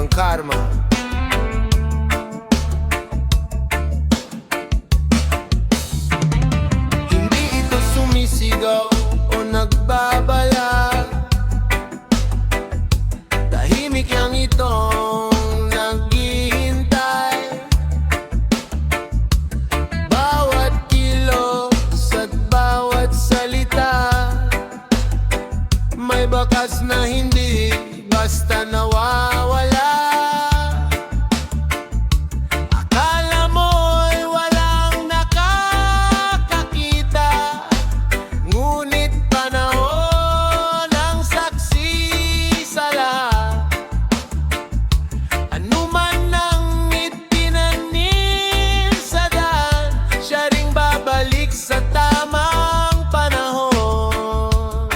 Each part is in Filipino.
kang karma. Hindi ito sumisigaw o nagbabalag, tahimik lang itong naghihintay. Bawat kilos at bawat salita may bakas na hindi basta nawawala. Akala mo'y walang nakakakita, ngunit panahon ang saksi sa lahat. Ano man ang itinanim sa daan, siya ring babalik sa tamang panahon.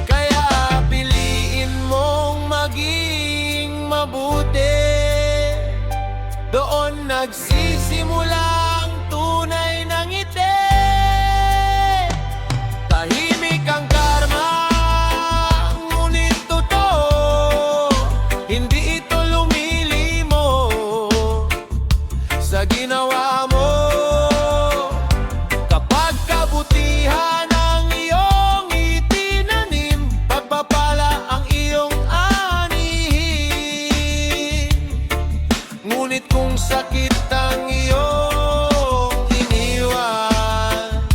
Kaya piliin mong maging mabuti, doon nagsisimula ang tunay na ngiti. Tahimik ang karma, ngunit totoo, hindi ito lumilimo sa ginawa mo. Kapag kabutihan ang iyong itinanim, pagpapala ang iyong anihin. Ngunit kung sakit ang iyong iniwan,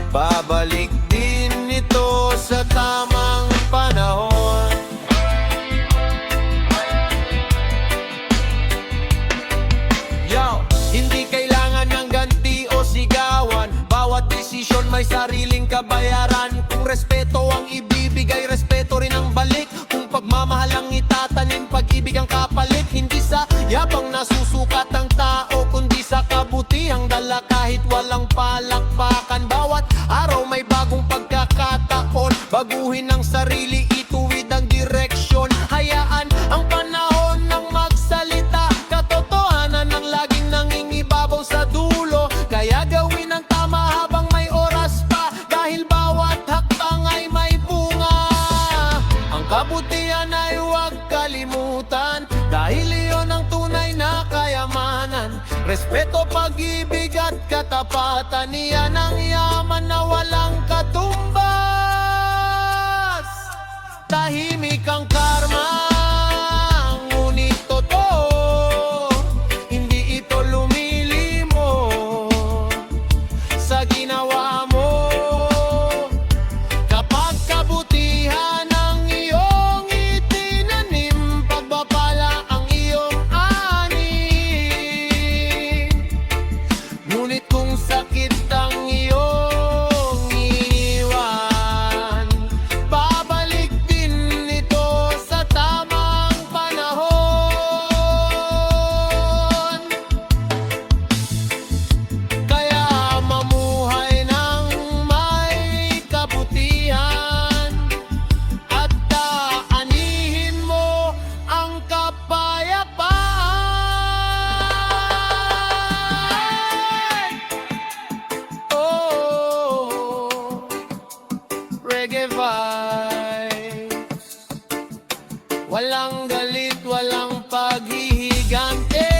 babalik din ito sa tamang panahon. Yo, hindi kailangan ng ganti o sigawan, bawat desisyon may sariling kabayaran. Kung respeto ang ibibigay, respeto rin ang balik. Kung pagmamahal ang itatanim, pag-ibig ang kapalit. Hindi sa yabang nasusukat ang tao, kundi sa kabutihang dala kahit walang palakpakan. Bawat araw may bagong pagkakataon, baguhin ang sarili, ituwid ang direksyon. Hayaan ang panahon ng magsalita, katotohanan ang laging nangingibabaw sa dulo. Kaya gawin ang tama habang may oras pa, dahil bawat hakbang ay may bunga. Ang kabutihan ay huwag kalimutan, dahil iyon ang tunay na kayamanan. Respeto, pag-ibig at katapatan, iyan ang yaman na walang katumbas. Tahimik ang karma, ngunit totoo, hindi ito lumilimo sa ginawa mo. Kapag kabutihan ang iyong itinanim, pagpapala ang iyong ani. Ngunit kung sakit ang iyong iniwan, babalik din ito sa tamang panahon. Kaya mamuhay ng may kabutihan, at anihin mo ang kapayapaan. Oh, reggae vibes, walang galit, walang paghihigante.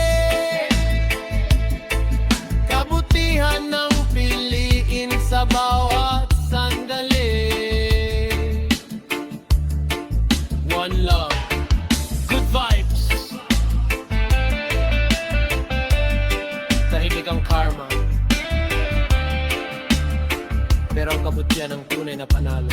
Kabutihan ng piliin sa bawat sandali. One love, good vibes. Tahimik ang karma, pero ang kabutihan ng tunay na panalo.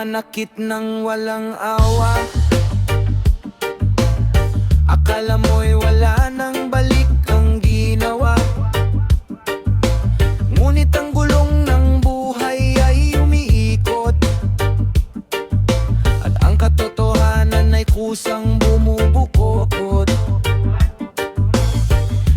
Manakit ng walang awa, Akala mo'y wala nang balik ang ginawa, ngunit ang gulong ng buhay ay umiikot, at ang katotohanan ay kusang bumubukod.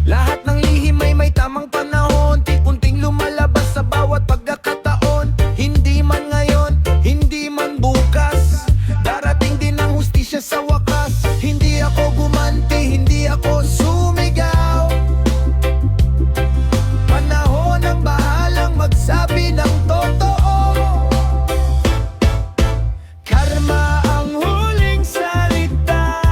Lahat ng lihim ay may tamang panahon, unti-unting lumalabas sa bawat pagkakataon. Hindi man ngayon, hindi man bukas, darating din ang hustisya sa wakas. Hindi ako gumanti, hindi ako sumigaw. Panahon ang bahalang magsabi ng totoo. Karma ang huling salita,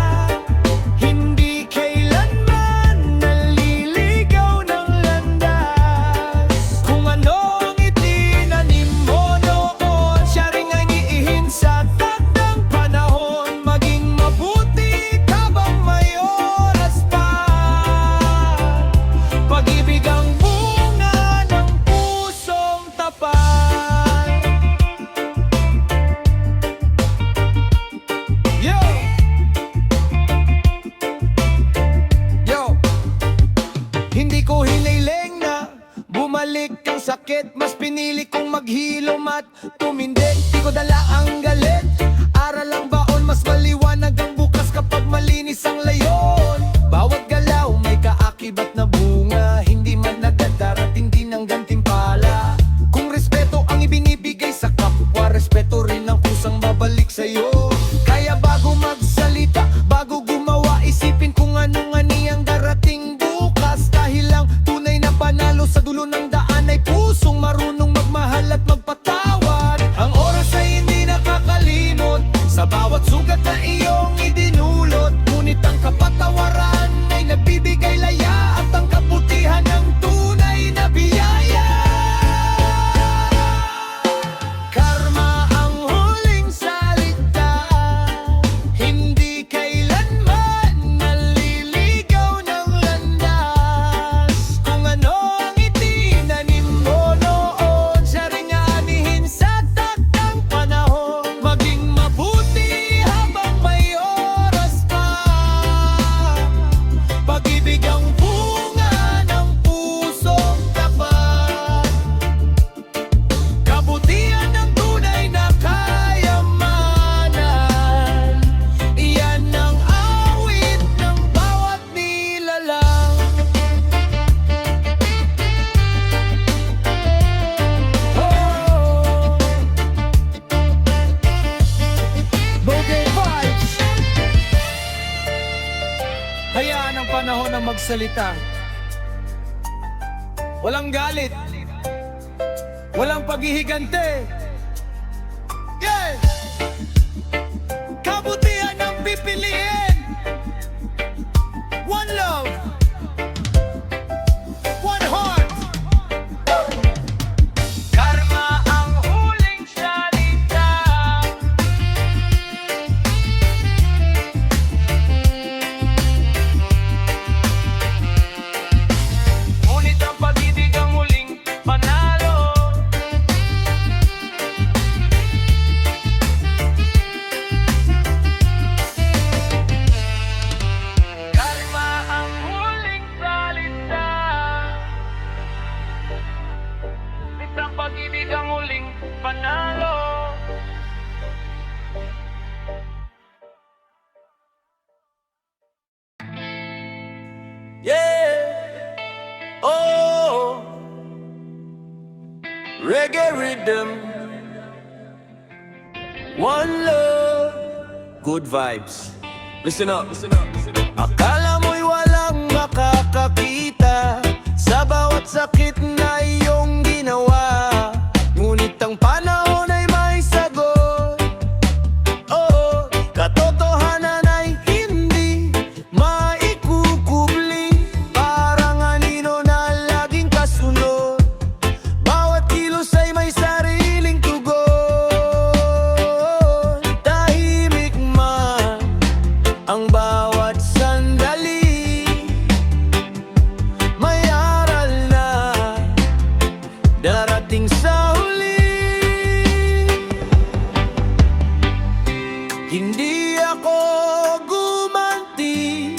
hindi kailanman naliligaw ng landas. Kung ano ang itinanim mo noon, siya rin ay niihin sa takdang panahon. Maging mabuti ka bang may oras pa? Pag-ibig ang bunga ng pusong tapat. Yo! Yo! Hindi ko hiniling na bumalik ang sakit, mas pinili kong maghilom at tumindig. Di ko dala ang galit, aral ang baon, mas maliwanag ang bukas kapag malinis ang layon. Bawat galaw may kaakibat na bunga, hindi man agad darating din ang gantimpala. Kung respeto ang ibinibigay sa kapwa, respeto rin ang kusang babalik sa'yo. Kaya bago magsalita, bago gumawa, isipin kung anong ani ang darating bukas. Dahil lang tunay na panalo sa dulo ng daan ay pusong marunong magmahal at magpatawad. Ang oras ay hindi nakakalimot sa bawat sugat na iyong idinulot, ngunit ang kapatawaran ay nagbibigay laya at ang kabutihan ng tunay na biyaya. Karma ang huling salita, hindi kailanman naliligaw ng landas. Kung ano ang itinanim mo noon, siya rin aanihin sa takdang panahon. Maging mabuti habang may oras pa. Pag-ibig ang bunga ng pusong tapat, kabutihan ng tunay na kayamanan. Iyan ang awit ng bawat nilalang. Oh, Bogey Vibes. Hayaan ang panahon na magsalita. Walang galit, walang paghihigante. Yeah! Kabutihan ang pipiliin. One love, one heart. Karma ang huling salita, ngunit ang pag-ibig ang huling panalo. Karma ang huling salita, ngunit ang pag-ibig ang huling panalo. Yeah, oh, reggae rhythm, one love, good vibes. Listen up, listen up, listen up. Akala mo'y walang makakakita sa bawat sakit na iyong ginawa, ngunit ang panahon ay may sagot. Oo, katotohanan ay hindi maikukubli, parang anino na laging kasunod. Bawat kilos ay may sariling tugon. Tahimik man ang bawat sandali, may aral na darating sa huli. Hindi ako gumanti,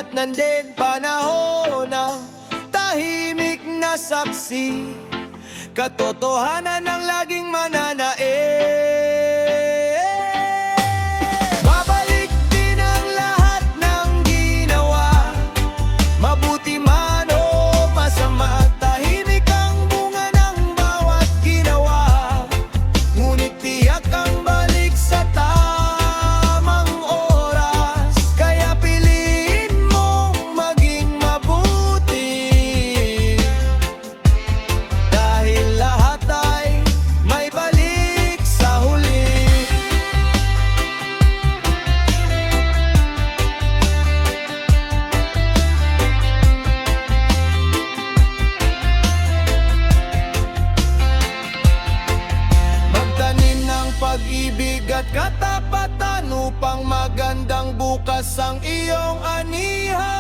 at nandin panahon ng tahimik na saksi, katotohanan ng laging mananaig. Babalik din ang lahat ng ginawa, mabuti man o masama. Tahimik ang bunga ng bawat ginawa, ngunit tiyak ang balik sa tamang oras. Kaya piliin mong maging mabuti, dahil lahat ay may balik sa huli. Magtanim ng pag-ibig at katapatan upang magandang bukas ang iyong anihan.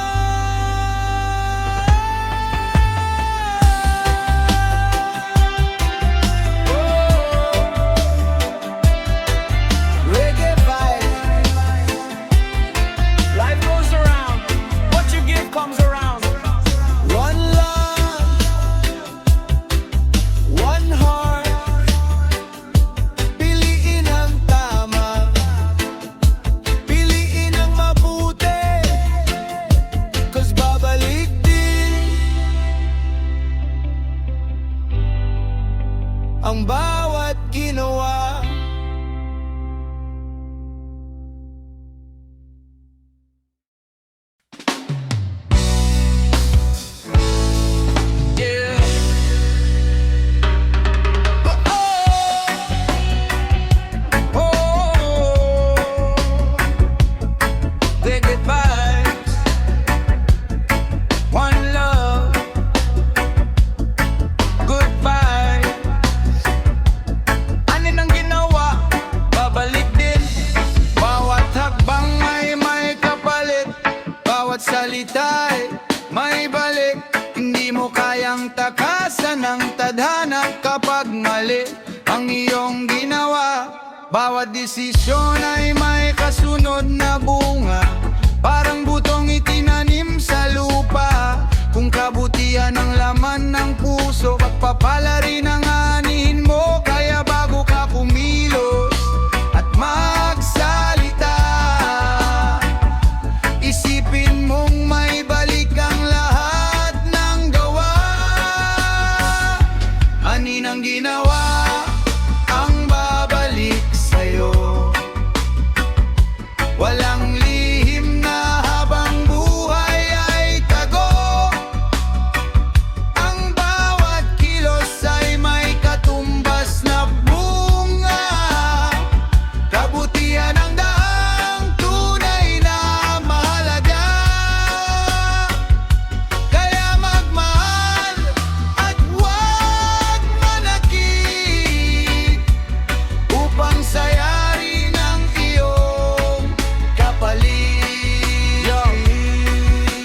Reggae vibe. Life goes around, what you give comes around. One love, one heart. Piliin ang tama, piliin ang mabuti, 'cause babalik din ang bawat ginawa. Yeah. They get vibes, one love, good vibes. Anin ang ginawa, babalik din. Bawat hakbang ay may kapalit, bawat salita ay may balik. Hindi mo kayang takasan ng tadhana kapag mali ang iyong ginawa. Bawat desisyon ay may kasunod na bunga, parang butong itinanim sa lupa. Kung kabutihan ang laman ng puso, pagpapala rin ang anihin mo. Kaya bago ka kumilos at magsalita, isipin mong may balik ang lahat ng gawa. Anin ang ginawa, ang babalik sa'yo. Walang lihim na habang buhay ay tago. Ang bawat kilos ay may katumbas na bunga. Kabutihan ang daang tunay na mahalaga. Kaya magmahal at huwag manakit, upang sayarin ang iyong kapalit. Yo.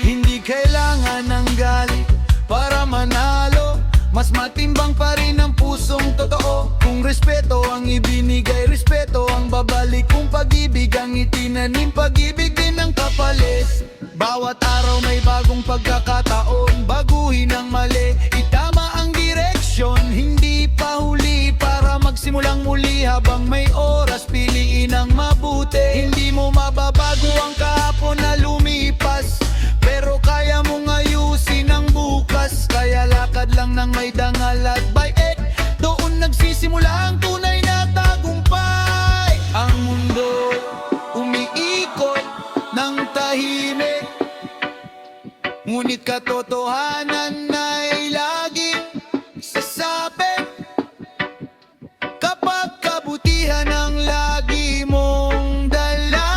Hindi kailangan ng galit para manalo, mas matimbang pa rin ang pusong totoo. Kung respeto ang ibinigay, respeto ang babalik. Kung pag-ibig ang itinanim, pag-ibig din ang kapalit. Bawat araw may bagong pagkakataon, baguhin ang mali, itama ang direksyon. Hindi pa huli para magsimulang muli, habang may oras piliin ang mabuti. Hindi mo mababago ang kahapon na lumipas, pero kaya mong ayusin ang bukas. Kaya lakad lang ng may dangal at bayet, doon nagsisimula ang tunay na tagumpay. Ang mundo umiikot ng tahimik, ngunit katotohanan ay laging sasabit. Kapag kabutihan ang lagi mong dala,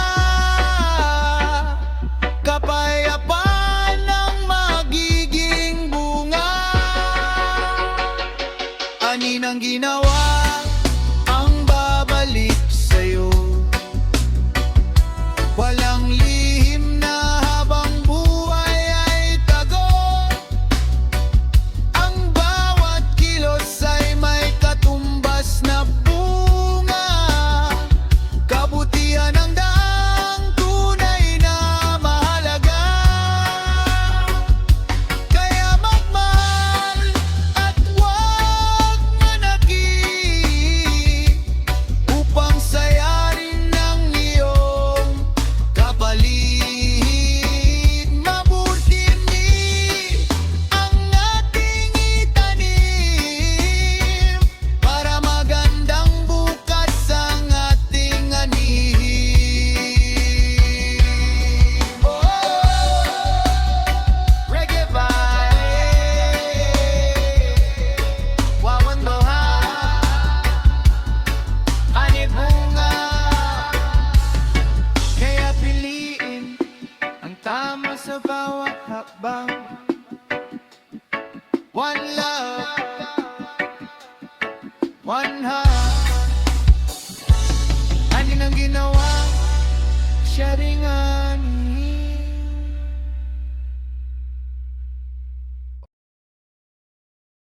kapayapaan ang magiging bunga. Anin ang ginawa, ang babalik sa'yo. Walang lihim na habang buhay ay tago. Ang bawat kilos ay may katumbas na bunga. Kabutihan ang daang tunay na mahalaga. one love, one heart. Anin ang ginawa, siya rin nga